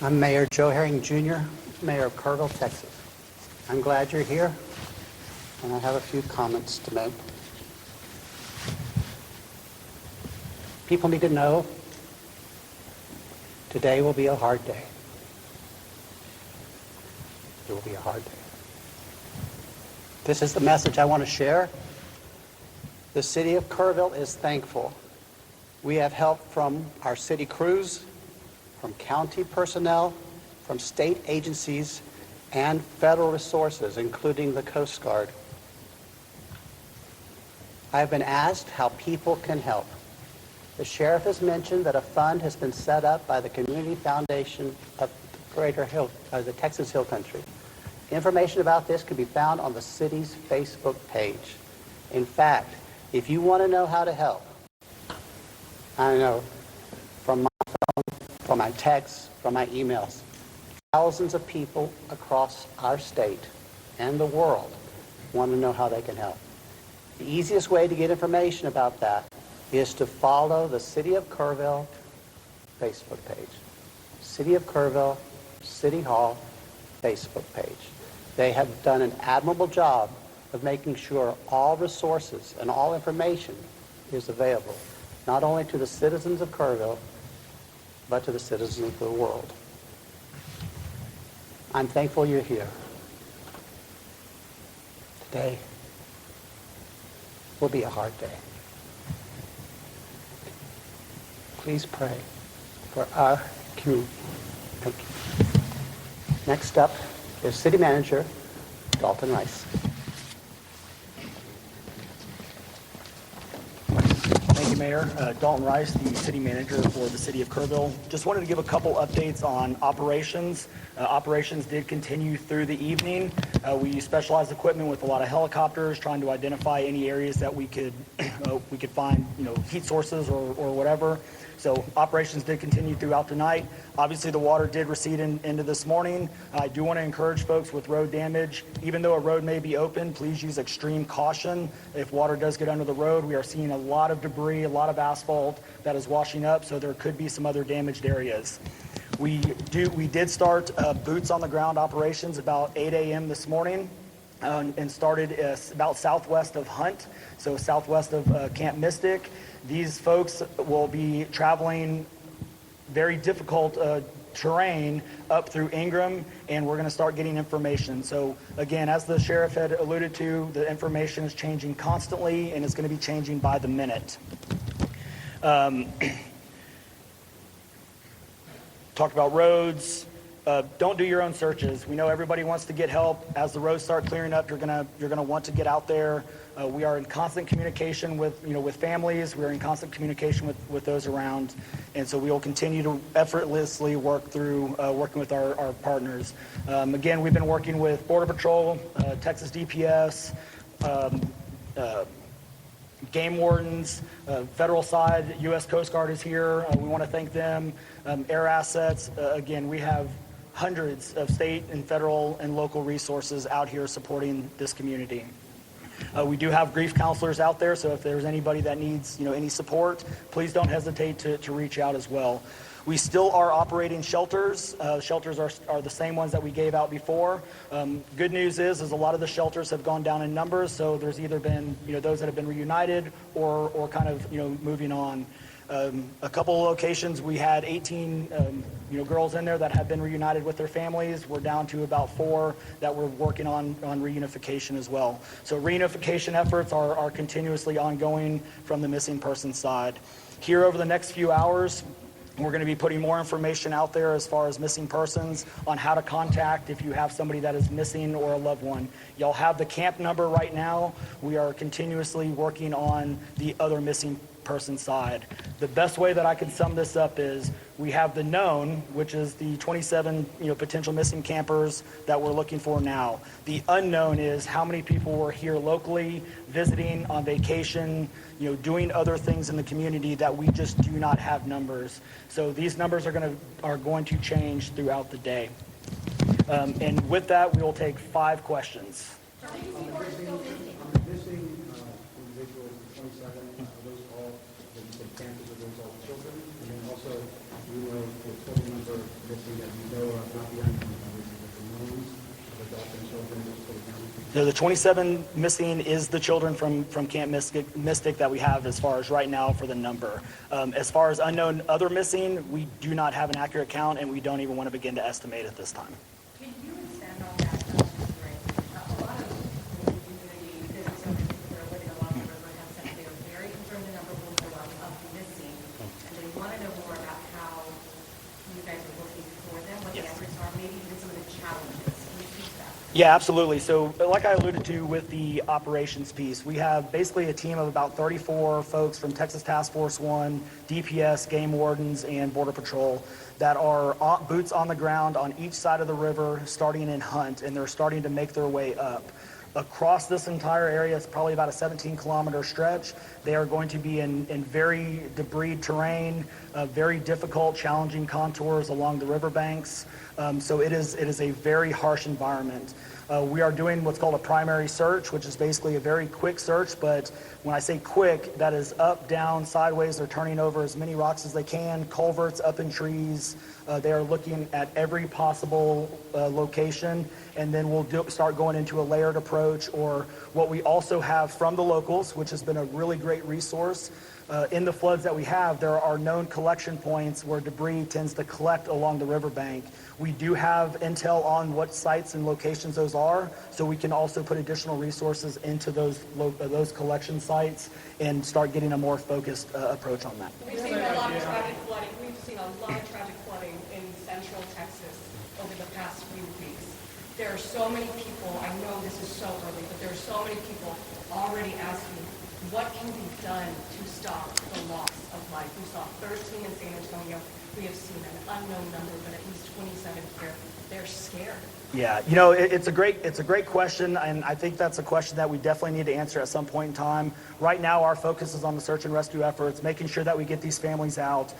I'm Mayor Joe Herring Jr., Mayor of Kerrville, Texas. I'm glad you're here, and I have a few comments to make. People need to know today will be a hard day. It will be a hard day. This is the message I want to share. The city of Kerrville is thankful. We have help from our city crews, from county personnel, from state agencies, and federal resources, including the Coast Guard. I have been asked how people can help. The sheriff has mentioned that a fund has been set up by the Community Foundation of the Texas Hill Country. Information about this can be found on the city's Facebook page. In fact, if you want to know how to help, I know from my phone, from my texts, from my emails, thousands of people across our state and the world want to know how they can help. The easiest way to get information about that is to follow the City of Kerrville Facebook page. City of Kerrville, City Hall Facebook page. They have done an admirable job of making sure all resources and all information is available, not only to the citizens of Kerrville, but to the citizens of the world. I'm thankful you're here. Today will be a hard day. Please pray for our community. Thank you. Next up is City Manager Dalton Rice. Thank you, Mayor. Dalton Rice, the City Manager for the City of Kerrville. Just wanted to give a couple updates on operations. Operations did continue through the evening. We used specialized equipment with a lot of helicopters trying to identify any areas that we could find, heat sources or whatever. So operations did continue throughout the night. Obviously, the water did recede into this morning. I do want to encourage folks with road damage, even though a road may be open, please use extreme caution. If water does get under the road, we are seeing a lot of debris, a lot of asphalt that is washing up, so there could be some other damaged areas. We did start boots on the ground operations about 8 a.m. this morning. And started about southwest of Hunt, so southwest of Camp Mystic. These folks will be traveling very difficult terrain up through Ingram, and we're going to start getting information. So again, as the sheriff had alluded to, the information is changing constantly, and it's going to be changing by the minute. Talked about roads. Don't do your own searches. We know everybody wants to get help. As the roads start clearing up, you're gonna want to get out there. We are in constant communication with families. We're in constant communication with those around, and so we will continue to effortlessly work through working with our partners. Again, we've been working with Border Patrol, Texas DPS, game wardens, federal side, U.S. Coast Guard is here. We want to thank them. Air assets. Again, we have hundreds of state and federal and local resources out here supporting this community. We do have grief counselors out there, so if there's anybody that needs any support, please don't hesitate to reach out as well. We still are operating shelters. Shelters are the same ones that we gave out before. Good news is a lot of the shelters have gone down in numbers, so there's either been those that have been reunited or kind of moving on. A couple of locations we had 18 girls in there that have been reunited with their families. We're down to about 4 that we're working on reunification as well. So reunification efforts are continuously ongoing from the missing person side. Here over the next few hours, we're going to be putting more information out there as far as missing persons, on how to contact if you have somebody that is missing or a loved one. Y'all have the camp number right now. We are continuously working on the other missing person side. The best way that I can sum this up is we have the known, which is the 27 potential missing campers that we're looking for now. The unknown is how many people were here locally, visiting, on vacation, doing other things in the community that we just do not have numbers. So these numbers are going to change throughout the day. And with that, we will take 5 questions. Campus of those all children, and then also we know the total number missing that you the unknown numbers, is it the knowns of adults and children for the county? So the 27 missing is the children from Camp Mystic that we have as far as right now for the number. As far as unknown other missing, we do not have an accurate count, and we don't even want to begin to estimate at this time. Can you expand on that? A lot of the community, business owners, people that are living along the river have said they are very concerned the number will go up of missing, and they want to know more about how you guys are looking for them, what the Yes. efforts are, maybe even some of the challenges. Can you speak to that? Yeah, absolutely. So like I alluded to with the operations piece, we have basically a team of about 34 folks from Texas Task Force 1, DPS, Game Wardens, and Border Patrol that are boots on the ground on each side of the river, starting in Hunt, and they're starting to make their way up. Across this entire area, it's probably about a 17-kilometer stretch. They are going to be in very debris terrain, very difficult, challenging contours along the riverbanks. So it is a very harsh environment. We are doing what's called a primary search, which is basically a very quick search, but when I say quick, that is up, down, sideways. They're turning over as many rocks as they can, culverts up in trees. They are looking at every possible location, and then we'll start going into a layered approach, or what we also have from the locals, which has been a really great resource. In the floods that we have, there are known collection points where debris tends to collect along the riverbank. We do have intel on what sites and locations those are, so we can also put additional resources into those collection sites and start getting a more focused approach on that. We've seen a lot of tragic flooding. We've seen a lot of tragic flooding in central Texas over the past few weeks. There are so many people, I know this is so early, but there are so many people already asking, what can be done to stop the loss of life? We saw 13 in San Antonio. We have seen an unknown number, but at least 27 here. They're scared. Yeah, it's a great question, and I think that's a question that we definitely need to answer at some point in time. Right now, our focus is on the search and rescue efforts, making sure that we get these families out,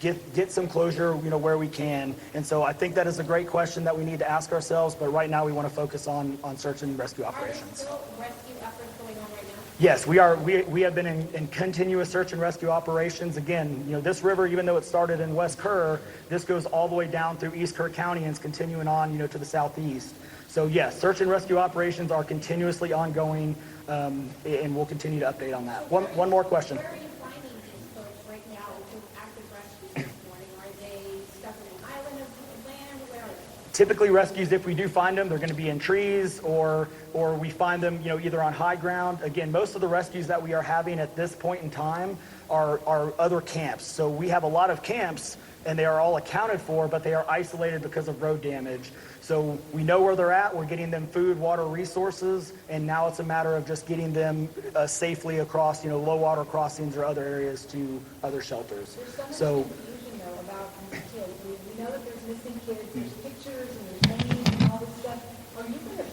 get some closure, where we can. And so I think that is a great question that we need to ask ourselves, but right now we want to focus on search and rescue operations. Are there still rescue efforts going on right now? Yes, we are. We have been in continuous search and rescue operations. Again, this river, even though it started in West Kerr, this goes all the way down through East Kerr County and is continuing on, to the southeast. So yes, search and rescue operations are continuously ongoing, and we'll continue to update on that. One more question. Where are you finding these folks right now to active rescue this morning? Are they stuck in an island of land? Where are they? Typically rescues, if we do find them, they're going to be in trees or we find them, either on high ground. Again, most of the rescues that we are having at this point in time are other camps. So we have a lot of camps and they are all accounted for, but they are isolated because of road damage. So we know where they're at. We're getting them food, water, resources, and now it's a matter of just getting them safely across, low water crossings or other areas to other shelters. There's So much confusion, though, about these kids. We know that there's missing kids, there's pictures and there's names and all this stuff. Are you going to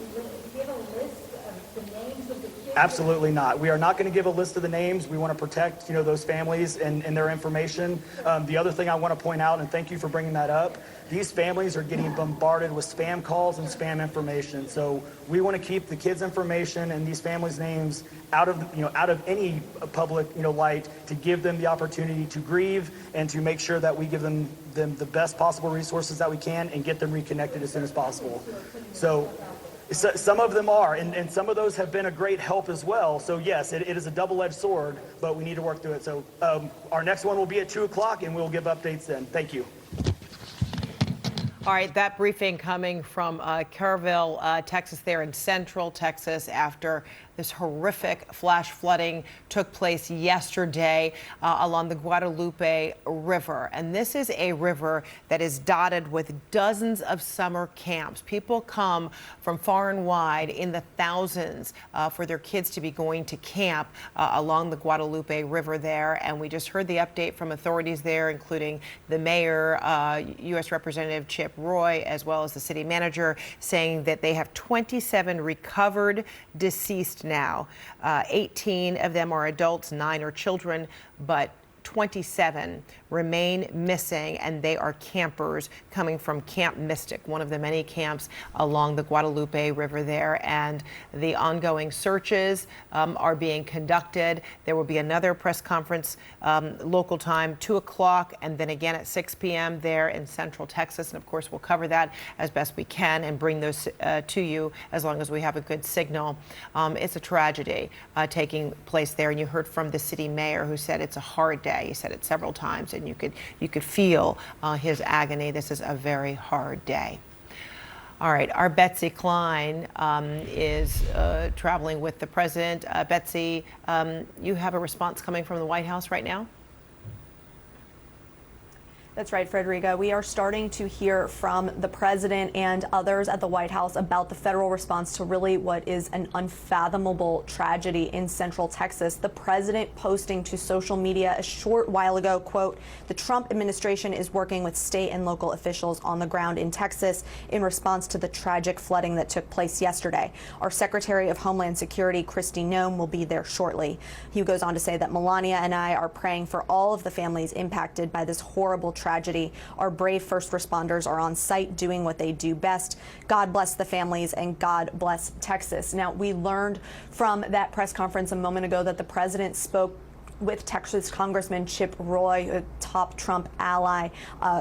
give a list of the names of the kids? absolutely not. We are not going to give a list of the names. We want to protect, those families and their information. The other thing I want to point out, and thank you for bringing that up, these families are getting bombarded with spam calls and spam information. So we want to keep the kids' information and these families' names out of any public, light, to give them the opportunity to grieve and to make sure that we give them the best possible resources that we can and get them reconnected as soon as possible. So some of them are, and some of those have been a great help as well. So yes, it is a double-edged sword, but we need to work through it. So our next one will be at 2 o'clock, and we'll give updates then. Thank you. All right, that briefing coming from Kerrville, Texas, there in central Texas, after this horrific flash flooding took place yesterday along the Guadalupe River. And this is a river that is dotted with dozens of summer camps. People come from far and wide in the thousands for their kids to be going to camp along the Guadalupe River there. And we just heard the update from authorities there, including the mayor, U.S. Representative Chip Roy, as well as the city manager, saying that they have 27 recovered deceased now. 18 of them are adults, 9 are children, but 27 remain missing, and they are campers coming from Camp Mystic, one of the many camps along the Guadalupe River there. And the ongoing searches are being conducted. There will be another press conference local time, 2 o'clock, and then again at 6 p.m. there in Central Texas. And of course, we'll cover that as best we can and bring those to you as long as we have a good signal. It's a tragedy taking place there, and you heard from the city mayor who said it's a hard day. He said it several times, and you could feel his agony. This is a very hard day. All right, our Betsy Klein is traveling with the president. Betsy, you have a response coming from the White House right now? That's right, Frederica. We are starting to hear from the president and others at the White House about the federal response to really what is an unfathomable tragedy in Central Texas. The president posting to social media a short while ago, quote, "The Trump administration is working with state and local officials on the ground in Texas in response to the tragic flooding that took place yesterday. Our Secretary of Homeland Security, Kristi Noem, will be there shortly." He goes on to say that Melania and I are praying for all of the families impacted by this horrible tragedy. Our brave first responders are on site doing what they do best. God bless the families and God bless Texas. Now, we learned from that press conference a moment ago that the president spoke with Texas Congressman Chip Roy, a top Trump ally.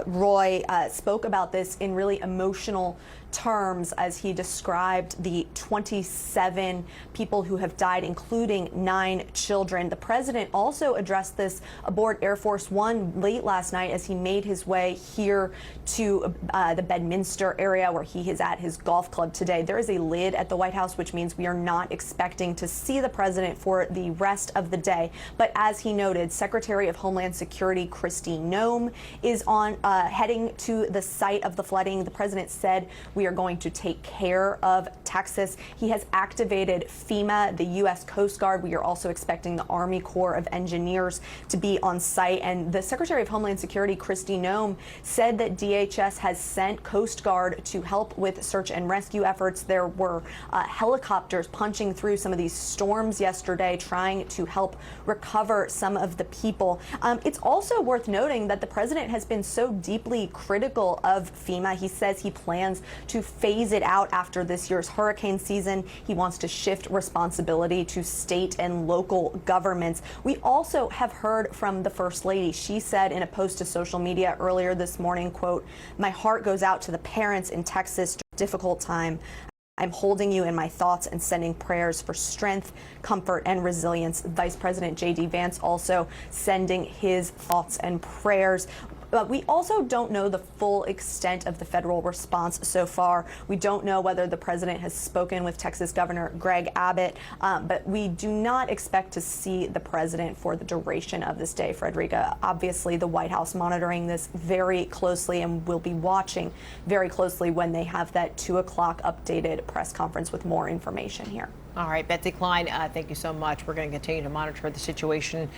Roy spoke about this in really emotional terms as he described the 27 people who have died, including 9 children. The president also addressed this aboard Air Force One late last night as he made his way here to the Bedminster area where he is at his golf club today. There is a lid at the White House, which means we are not expecting to see the president for the rest of the day. But as he noted, Secretary of Homeland Security Kristi Noem is on heading to the site of the flooding. The president said, "We are going to take care of Texas." He has activated FEMA, the U.S. Coast Guard. We are also expecting the Army Corps of Engineers to be on site. And the Secretary of Homeland Security, Kristi Noem, said that DHS has sent Coast Guard to help with search and rescue efforts. There were helicopters punching through some of these storms yesterday, trying to help recover some of the people. It's also worth noting that the president has been so deeply critical of FEMA. He says he plans to phase it out after this year's hurricane season. He wants to shift responsibility to state and local governments. We also have heard from the First Lady. She said in a post to social media earlier this morning, quote, "My heart goes out to the parents in Texas during a difficult time. I'm holding you in my thoughts and sending prayers for strength, comfort, and resilience." Vice President J.D. Vance also sending his thoughts and prayers. But we also don't know the full extent of the federal response so far. We don't know whether the president has spoken with Texas Governor Greg Abbott, but we do not expect to see the president for the duration of this day, Frederica. Obviously, the White House monitoring this very closely and will be watching very closely when they have that 2 o'clock updated press conference with more information here. All right, Betsy Klein, thank you so much. We're going to continue to monitor the situation